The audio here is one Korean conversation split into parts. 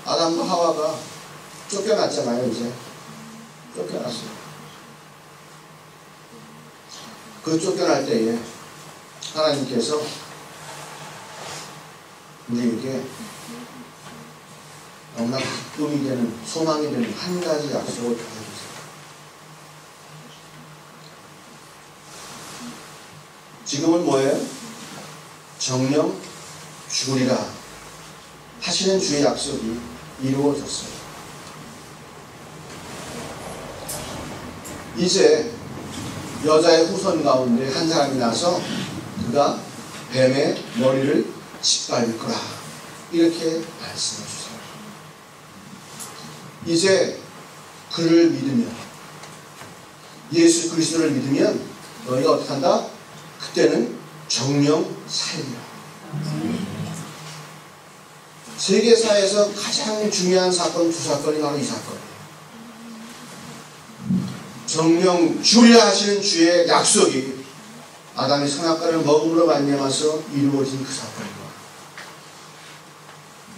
아담과 하와가 쫓겨났잖아요. 이제 쫓겨났어요. 그 쫓겨날 때에 하나님께서 우리에게 너무나 기쁨이 되는, 소망이 되는 한 가지 약속을 주셨어요. 지금은 뭐예요? 정령 죽으리라 하시는 주의 약속이 이루어졌어요. 이제 여자의 후손 가운데 한 사람이 나서 그가 뱀의 머리를 짓밟을 거라, 이렇게 말씀해 주세요. 이제 그를 믿으면, 예수 그리스도를 믿으면 너희가 어떻게 한다? 그때는 정령 살리라. 세계사에서 가장 중요한 사건 두 사건이 바로 이 사건이에요. 정령 죽으리라 하시는 주의 약속이 아담이 선악과를 먹음으로 말미암아서 이루어진 그 사건입니다.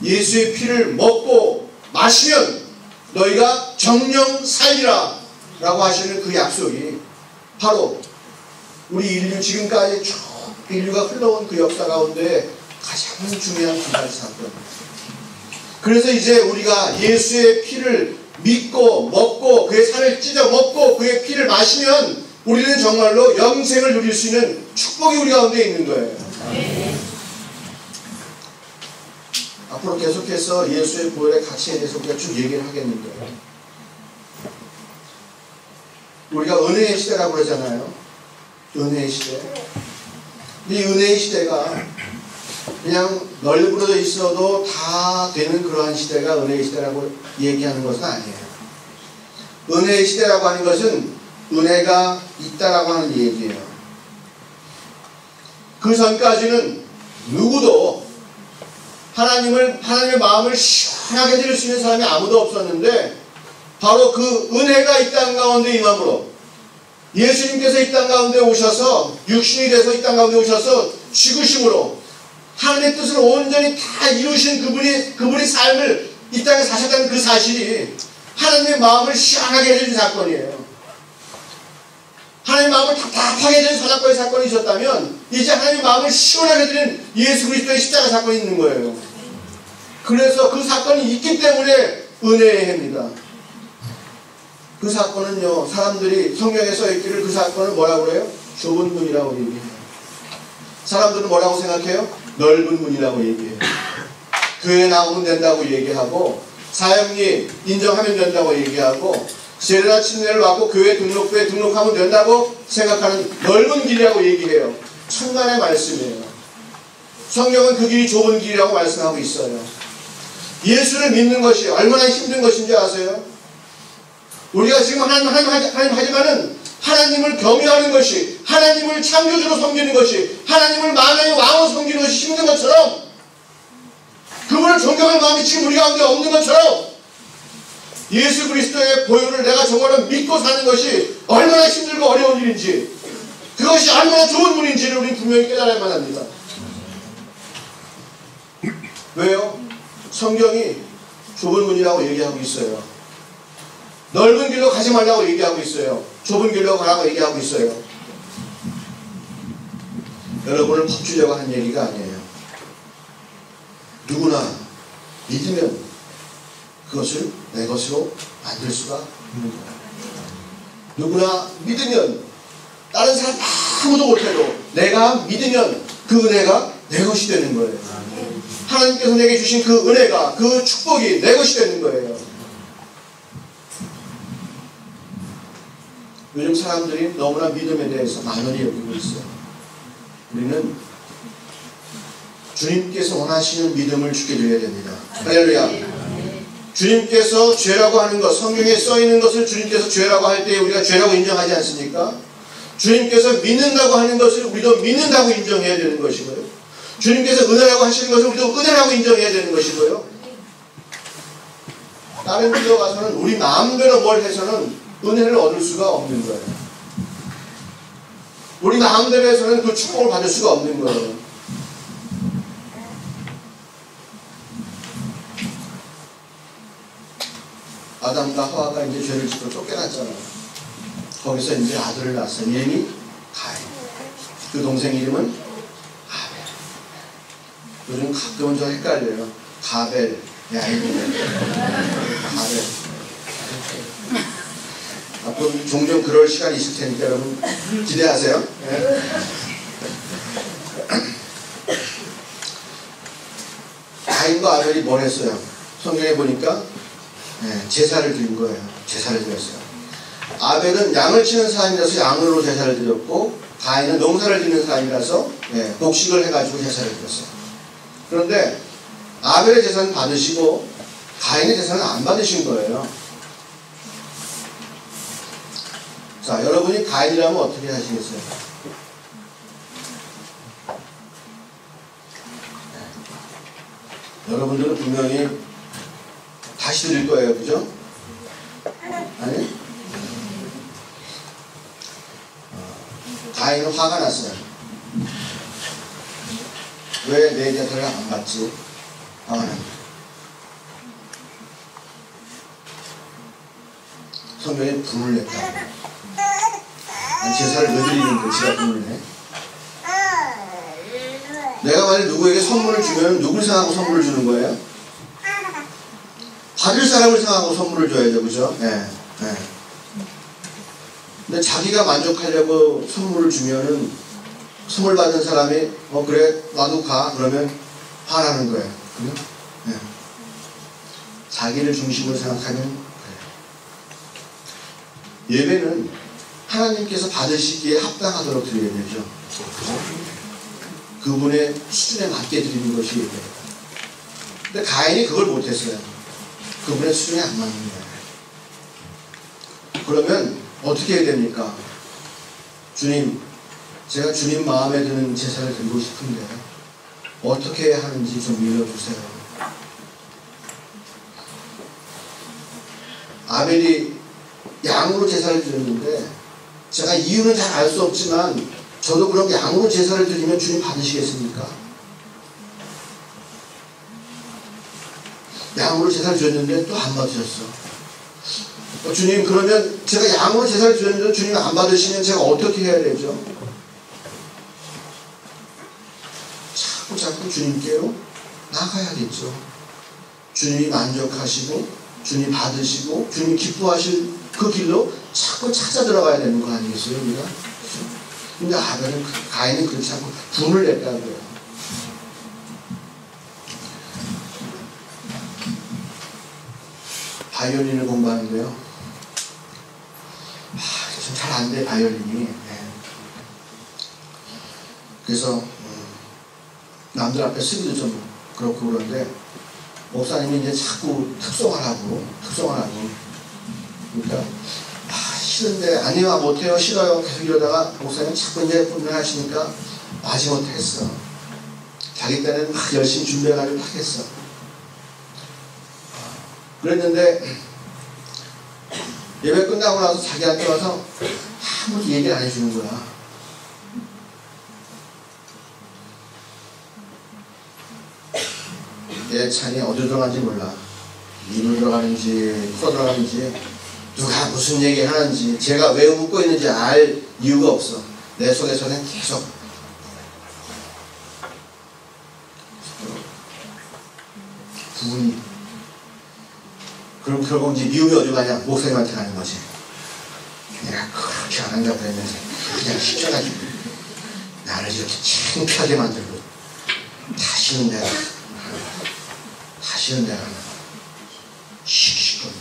예수의 피를 먹고 마시면 너희가 정령 살리라 라고 하시는 그 약속이 바로 우리 인류, 지금까지 쭉 인류가 흘러온 그 역사 가운데 가장 중요한 두 가지 사건입니다. 그래서 이제 우리가 예수의 피를 믿고 먹고 그의 살을 찢어 먹고 그의 피를 마시면 우리는 정말로 영생을 누릴 수 있는 축복이 우리 가운데 있는 거예요. 앞으로 계속해서 예수의 보혈의 가치에 대해서 우리가 쭉 얘기를 하겠는데, 우리가 은혜의 시대라고 그러잖아요. 은혜의 시대. 이 은혜의 시대가 그냥 널브러져 있어도 다 되는 그러한 시대가 은혜의 시대라고 얘기하는 것은 아니에요. 은혜의 시대라고 하는 것은 은혜가 있다라고 하는 얘기예요. 그 전까지는 누구도 하나님의 마음을 시원하게 해줄 수 있는 사람이 아무도 없었는데, 바로 그 은혜가 이 땅 가운데 임함으로 예수님께서 이 땅 가운데 오셔서 육신이 돼서 이 땅 가운데 오셔서 죽으심으로 하나님의 뜻을 온전히 다 이루신 그분이 삶을 이 땅에 사셨다는 그 사실이 하나님의 마음을 시원하게 해준 사건이에요. 하나님의 마음을 답답하게 해준 사건의 사건이 있었다면, 이제 하나님의 마음을 시원하게 해주는 예수 그리스도의 십자가 사건이 있는 거예요. 그래서 그 사건이 있기 때문에 은혜의 해입니다. 그 사건은요, 사람들이 성경에 써있기를 그 사건을 뭐라고 그래요? 좁은 문이라고 얘기해요. 사람들은 뭐라고 생각해요? 넓은 문이라고 얘기해요. 교회에 나오면 된다고 얘기하고, 사형리 인정하면 된다고 얘기하고, 세례나 침례를 받고 교회 등록부에 등록하면 된다고 생각하는 넓은 길이라고 얘기해요. 천만의 말씀이에요. 성경은 그 길이 좁은 길이라고 말씀하고 있어요. 예수를 믿는 것이 얼마나 힘든 것인지 아세요? 우리가 지금 하나님 하지만은 하나님을 경외하는 것이, 하나님을 창조주로 섬기는 것이, 하나님을 만왕의 왕으로 섬기는 것이 힘든 것처럼, 그분을 존경할 마음이 지금 우리 가운데 없는 것처럼, 예수 그리스도의 보혈을 내가 정말로 믿고 사는 것이 얼마나 힘들고 어려운 일인지, 그것이 얼마나 좋은 분인지를 우리는 분명히 깨달아야만 합니다. 왜요? 성경이 좁은 문이라고 얘기하고 있어요. 넓은 길로 가지 말라고 얘기하고 있어요. 좁은 길로 가라고 얘기하고 있어요. 여러분을 법주려고 하는 얘기가 아니에요. 누구나 믿으면 그것을 내 것으로 만들 수가 있는 거예요. 누구나 믿으면, 다른 사람 아무도 못해도 내가 믿으면 그 은혜가 내 것이 되는 거예요. 하나님께서 내게 주신 그 은혜가, 그 축복이 내 것이 되는 거예요. 요즘 사람들이 너무나 믿음에 대해서 만원히 여기고 있어요. 우리는 주님께서 원하시는 믿음을 주게 되어야 됩니다. 할렐루야. 주님께서 죄라고 하는 것, 성경에 써있는 것을 주님께서 죄라고 할 때 우리가 죄라고 인정하지 않습니까? 주님께서 믿는다고 하는 것을 우리도 믿는다고 인정해야 되는 것이고요. 주님께서 은혜라고 하시는 것을 우리도 은혜라고 인정해야 되는 것이고요. 다른 데로 가서는 우리 마음대로 뭘 해서는 은혜를 얻을 수가 없는 거예요. 우리 마음대로 해서는 그 축복을 받을 수가 없는 거예요. 아담과 하와가 이제 죄를 짓고 쫓겨났잖아요. 거기서 이제 아들을 낳았어요. 이름이 가인. 그 동생 이름은 아벨. 요즘 가끔은 좀 헷갈려요. 가벨, 야이벨, 가벨. 앞으로 종종 그럴 시간이 있을 테니까 여러분 기대하세요. 네. 가인과 아벨이 뭘 했어요? 성경에 보니까 제사를 드린 거예요. 제사를 드렸어요. 아벨은 양을 치는 사람이라서 양으로 제사를 드렸고, 가인은 농사를 짓는 사람이라서 곡식을 해가지고 제사를 드렸어요. 그런데 아벨의 제사는 받으시고 가인의 제사는 안 받으신 거예요. 자, 여러분이 가인이라면 어떻게 하시겠어요? 여러분들은 분명히 다시 드릴 거예요. 그죠? 아니? 가인은 화가 났어요. 왜 내 제사를 안 받지? 화가 납니다. 성경에 분을 냈다. 제사를 왜 드리는데 지가 분을 내? 내가 만약 누구에게 선물을 주면 누굴 생각하고 선물을 주는 거예요? 받을 사람을 생각하고 선물을 줘야죠. 그죠? 네. 근데 자기가 만족하려고 선물을 주면은 선물 받는 사람이 그래 나도 가 그러면 화나는 거예요. 그죠? 네. 자기를 중심으로 생각하면 그래요. 예배는 하나님께서 받으시기에 합당하도록 드려야 되죠. 그분의 수준에 맞게 드리는 것이 예배다. 근데 가인이 그걸 못했어요. 그분의 수준에 안 맞는 거예요. 그러면 어떻게 해야 됩니까? 주님, 제가 주님 마음에 드는 제사를 드리고 싶은데 어떻게 해야 하는지 좀 밀어주세요. 아벨이 양으로 제사를 드렸는데 제가 이유는 잘 알 수 없지만 저도 그럼 양으로 제사를 드리면 주님 받으시겠습니까? 양으로 제사를 드렸는데 또 안 받으셨어. 주님, 그러면 제가 양으로 제사를 드렸는데 주님 안 받으시면 제가 어떻게 해야 되죠? 자꾸 주님께로 나가야겠죠. 주님이 만족하시고 주님 받으시고 주님 기뻐하실 그 길로 자꾸 찾아 들어가야 되는 거 아니겠어요, 우리가? 근데 아벨은, 가인은 그렇지 않고 분을 냈다고요. 바이올린을 공부하는데요. 좀 잘 안 돼, 바이올린이. 네. 그래서 남들 앞에 쓰기도 좀 그렇고 그런데 목사님이 이제 자꾸 특송하라고. 그러니까 싫은데 아니요 못해요 싫어요 계속 이러다가 목사님 자꾸 이제 분명하시니까 마지못해 했어. 자기 때는 막 열심히 준비해가지고 하겠어. 그랬는데 예배 끝나고 나서 자기한테 와서 아무도 얘기를 안 해주는 거야. 내 찬이 어디로 들어가는지 몰라. 입으로 들어가는지 코로 들어가는지 누가 무슨 얘기 하는지 제가 왜 웃고 있는지 알 이유가 없어. 내 속에서는 계속 분이. 그럼 결국 이제 미움이 어디 가냐? 목사님한테 가는 거지. 내가 그렇게 안 한다고 그랬는데 그냥 시켜가지고 나를 이렇게 창피하게 만들고 다시는 내가 시킬 건데.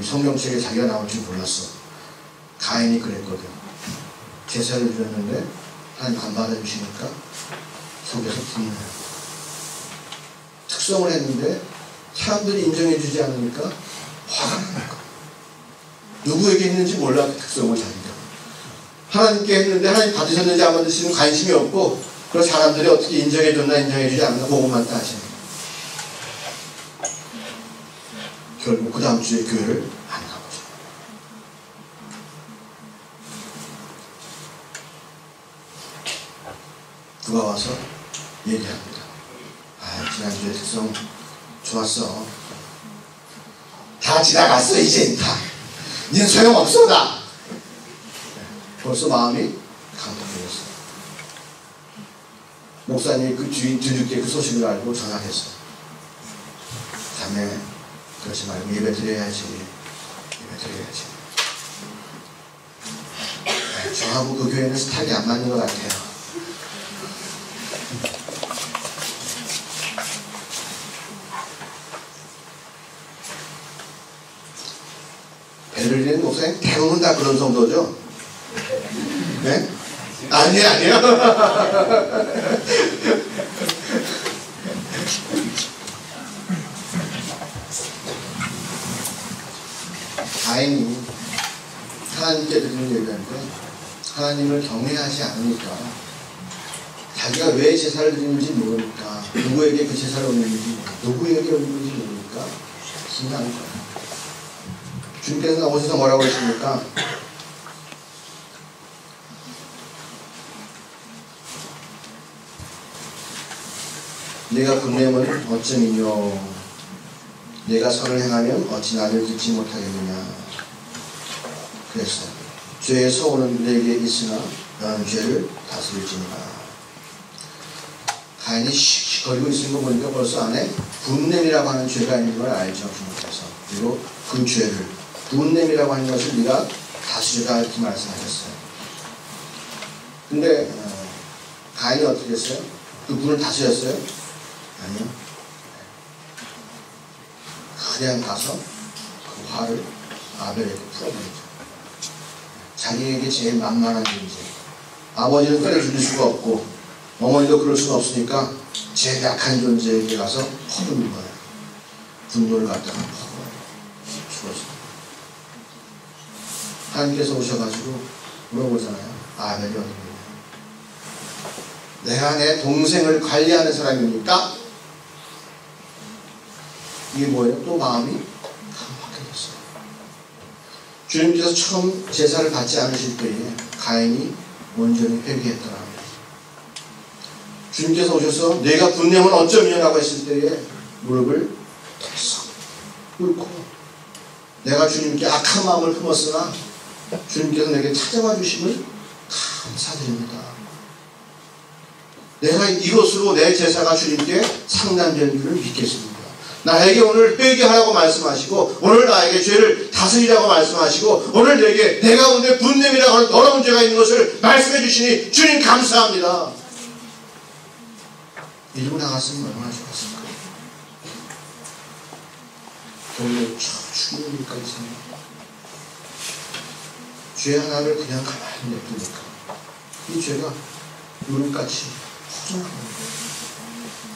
성경책에 자기가 나올 줄 몰랐어. 가인이 그랬거든. 제사를 드렸는데 하나님 안 받아주시니까 속에서 분이 나요. 특성을 했는데 사람들이 인정해주지 않으니까 화가 나는 거야. 누구에게 했는지 몰라. 그 특성을 자기가. 하나님께 했는데 하나님 받으셨는지 안 받으시는 관심이 없고 그런 사람들이 어떻게 인정해줬나 인정해주지 않나 그것만 따지는 거야. 결국 그 다음 주에 교회를 안 가보죠. 누가 와서 얘기합니다. 지난주에 특성 좋았어. 다 지나갔어. 이제 다. 이젠 소용없어 다. 벌써 마음이 감동되었어요. 목사님이 그 주인 뒤늦게 그 소식을 알고 전화했어요. 자매, 그러지 말고 예배 드려야지. 예배 드려야지. 저하고 그 교회는 스타일이 안 맞는 것 같아요. 베를린 목사님 대부분 다 그런 성도죠? 네? 아니에요. 다행히 하나님께 드리는 얘기인데 하나님을 경외하지 않으니까 자기가 왜 제사를 드리는지 모르니까 누구에게 그 제사를 올리는지 누구에게 올리는지 모르니까 신나는 거예요. 주님께서 나오셔서 뭐라고 하십니까? 내가 분냄은 어쩌미뇨 내가 선을 행하면 어찌 나를 듣지 못하겠느냐. 그랬어요. 죄의 소원은 내게 있으나 너는 죄를 다스릴지니라. 가인이 씩씩거리고 있는 거 보니까 벌써 안에 분냄이라고 하는 죄가 있는 걸 알죠. 주님께서. 그리고 그 죄를 분냄이라고 하는 것을 네가 다스려라 이렇게 말씀하셨어요. 근데 가인이 어떻게 했어요? 그 분을 다스렸어요? 아니요. 그냥 가서 그 화를 아벨에게 풀어버리죠. 자기에게 제일 만만한 존재. 아버지는 끌어줄 수가 없고 어머니도 그럴 수가 없으니까 제일 약한 존재에게 가서 퍼부는 거예요. 분노를 갖다가 퍼부어요. 죽어서. 하나님께서 오셔가지고 물어보잖아요. 아벨이 어디입니까? 내가 내 동생을 관리하는 사람입니까? 이게 뭐예요? 또 마음이 바뀌었어요. 주님께서 처음 제사를 받지 않으실 때에 가인이 온전히 회개했더라. 주님께서 오셔서 내가 분냄은 어쩌면이라고 했을 때에 무릎을 털썩 꿇고 내가 주님께 악한 마음을 품었으나 주님께서 내게 찾아와 주심을 감사드립니다. 내가 이것으로 내 제사가 주님께 상담된 줄을 믿겠습니다. 나에게 오늘 회개하라고 말씀하시고 오늘 나에게 죄를 다스리라고 말씀하시고 오늘 내 가운데 분냄이라고 하는 더러운 죄가 있는 것을 말씀해 주시니 주님 감사합니다. 이러고 나갔으면 얼마나 좋았을까. 오늘 죽이는 일까지 생각. 죄 하나를 그냥 가만히 냅두니까 이 죄가 물같이 퍼져나가는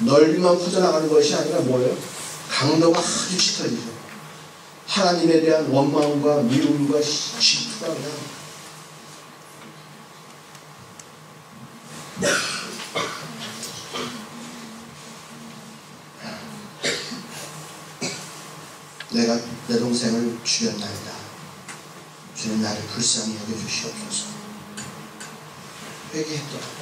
거예요. 넓이만 퍼져나가는 것이 아니라 뭐예요? 강도가 아주 짙어지죠. 하나님에 대한 원망과 미움과 질투가 그냥 내가 내 동생을 죽였나이다. 주님 나를 불쌍히 여겨주시옵소서. 회개했더라.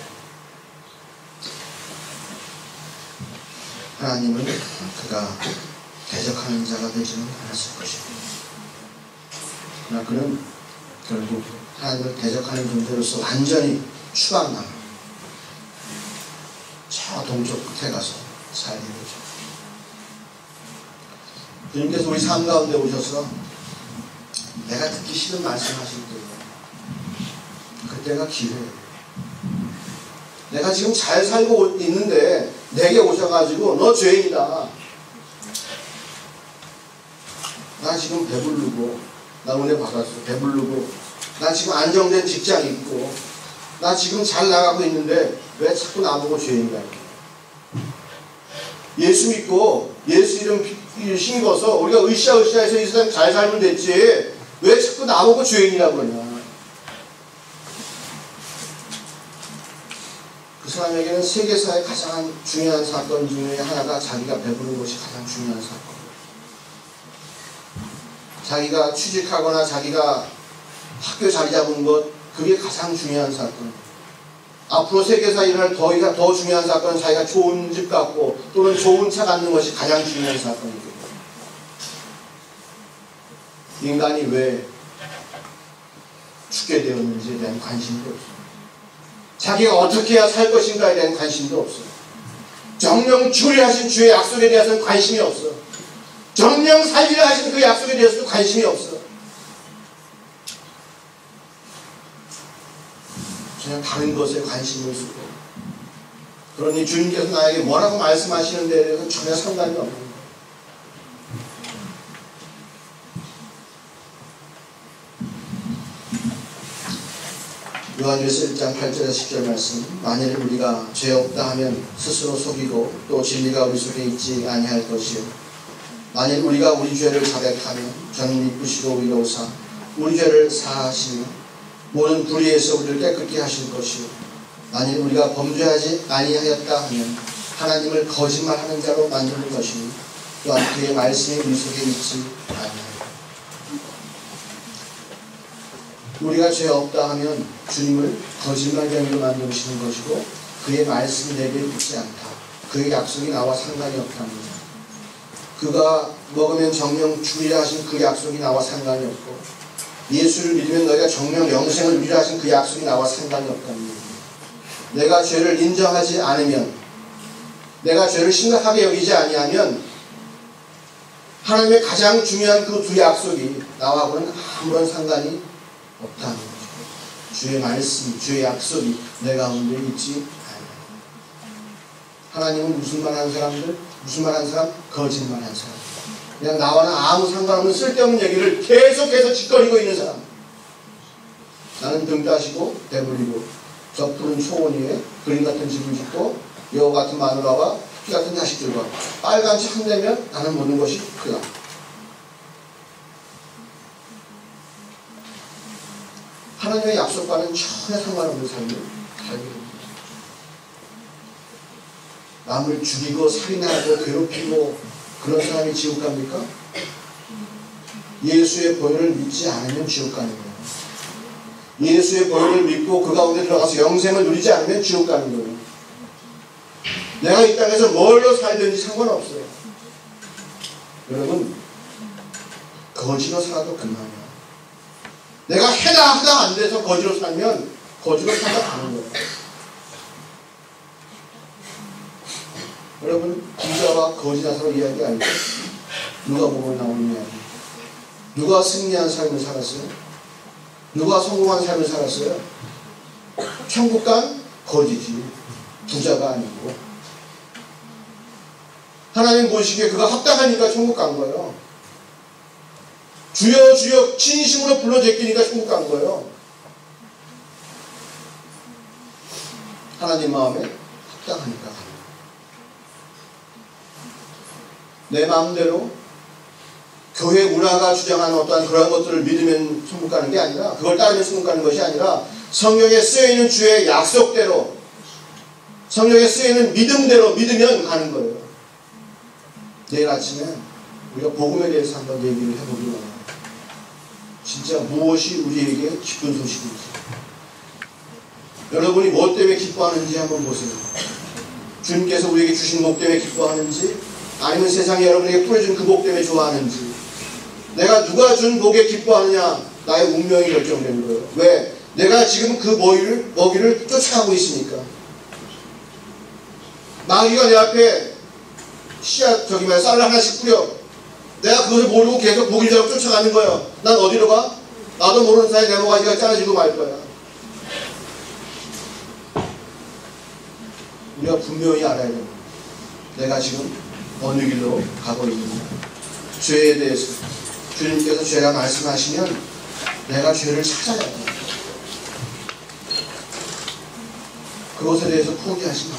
하나님은 그가 대적하는 자가 되지는 않았을 것입니다. 그러나 그는 결국 하나님을 대적하는 존재로서 완전히 추방당하고 저 동쪽 끝에 가서 살게 되죠. 주님께서 우리 삶 가운데 오셔서 내가 듣기 싫은 말씀하실 때에 그때가 기회예요. 내가 지금 잘 살고 있는데 내게 오셔가지고 너 죄인이다. 나 지금 배부르고 나 은혜 받았어. 배부르고 나 지금 안정된 직장 있고 나 지금 잘 나가고 있는데 왜 자꾸 나보고 죄인이다. 예수 믿고 예수 이름 힘입어서 우리가 으쌰으쌰해서 이 세상 잘 살면 됐지 왜 자꾸 나보고 죄인이라고 그러냐. 그 사람에게는 세계사의 가장 중요한 사건 중에 하나가 자기가 배부른 것이 가장 중요한 사건. 자기가 취직하거나 자기가 학교 자리 잡은 것 그게 가장 중요한 사건. 앞으로 세계사 일을 더 중요한 사건은 자기가 좋은 집 갖고 또는 좋은 차 갖는 것이 가장 중요한 사건이거든요. 인간이 왜 죽게 되었는지에 대한 관심도 없어요. 자기가 어떻게 해야 살 것인가에 대한 관심도 없어요. 정령 죽으려 하신 주의 약속에 대해서는 관심이 없어. 정령 살리려 하신 그 약속에 대해서도 관심이 없어. 그냥 다른 것에 관심을 쓰고, 그러니 주님께서 나에게 뭐라고 말씀하시는 데에 대해서 전혀 상관이 없는 거예요. 요한일서 1장 8절에서 10절 말씀. 만일 우리가 죄 없다 하면 스스로 속이고 또 진리가 우리 속에 있지 아니할 것이요, 만일 우리가 우리 죄를 자백하면 저는 이쁘시고 의로우사 우리 죄를 사하시며 모든 불의에서 우리를 깨끗게 하실 것이요, 만일 우리가 범죄하지 아니하였다 하면 하나님을 거짓말하는 자로 만드는 것이니 또한 그의 말씀이 우리 속에 있지 아니하리라. 우리가 죄 없다 하면 주님을 거짓말쟁이로 만드시는 것이고, 그의 말씀이 내게 있지 않다, 그의 약속이 나와 상관이 없답니다. 그가 먹으면 정령 죽으리라 하신 그 약속이 나와 상관이 없고, 예수를 믿으면 너희가 정령 영생을 누리라 하신 그 약속이 나와 상관이 없답니다. 내가 죄를 인정하지 않으면, 내가 죄를 심각하게 여기지 아니하면 하나님의 가장 중요한 그 두 약속이 나하고는 아무런 상관이 없다는 거죠. 주의 말씀, 주의 약속이 내 가운데 있지 않아요. 하나님은 무슨 말 하는 사람들? 무슨 말 하는 사람? 거짓말 하는 사람. 그냥 나와는 아무 상관없는 쓸데없는 얘기를 계속해서 짓거리고 있는 사람. 나는 등 따시고 배불리고 저 푸른 초원 위에 그림 같은 집을 짓고 여우 같은 마누라와 피 같은 자식들과 빨간치 한 대면 나는 모든 것이 크다. 하나님의 약속과는 전혀 상관없는 삶을 살게 됩니다. 남을 죽이고 살인하고 괴롭히고 그런 사람이 지옥 갑니까? 예수의 보혈을 믿지 않으면 지옥 가는 거예요. 예수의 보혈을 믿고 그 가운데 들어가서 영생을 누리지 않으면 지옥 가는 거예요. 내가 이 땅에서 뭘로 살든지 상관없어요. 여러분, 거지로 살아도 그만이야. 내가 하다 안 돼서 거지로 살면 거지로 살다 가는 거예요. 여러분, 부자와 거지 나서 이야기 알죠? 누가 보고 나오는 이야기. 누가 승리한 삶을 살았어요? 누가 성공한 삶을 살았어요? 천국 간 거지지, 부자가 아니고. 하나님 보시기에 그가 합당하니까 천국 간 거예요. 주여 주여 진심으로 불러 제끼니까 천국 간 거예요. 하나님 마음에 합당하니까 가는 거예요. 내 마음대로 교회 문화가 주장하는 어떠한 그런 것들을 믿으면 천국 가는 게 아니라, 그걸 따르면 천국 가는 것이 아니라 성경에 쓰여있는 주의 약속대로, 성경에 쓰여있는 믿음대로 믿으면 가는 거예요. 내일 아침에 우리가 복음에 대해서 한번 얘기를 해보기로 합니다. 진짜 무엇이 우리에게 기쁜 소식인지, 여러분이 뭐 때문에 기뻐하는지 한번 보세요. 주님께서 우리에게 주신 복 때문에 기뻐하는지, 아니면 세상이 여러분에게 뿌려준 그 복 때문에 좋아하는지. 내가 누가 준 복에 기뻐하느냐, 나의 운명이 결정되는 거예요. 왜? 내가 지금 그 먹이를 쫓아가고 있으니까. 마귀가 내 앞에 씨앗, 쌀을 하나씩 뿌려. 내가 그것을 모르고 계속 보길 잡고 쫓아가는 거예요. 난 어디로 가? 나도 모르는 사이에 내 모가지가 잘라지고 말 거야. 우리가 분명히 알아야 됩니다. 내가 지금 어느 길로 가고 있느냐. 죄에 대해서 주님께서 죄라 말씀하시면 내가 죄를 찾아야 돼. 그것에 대해서 포기하지 마.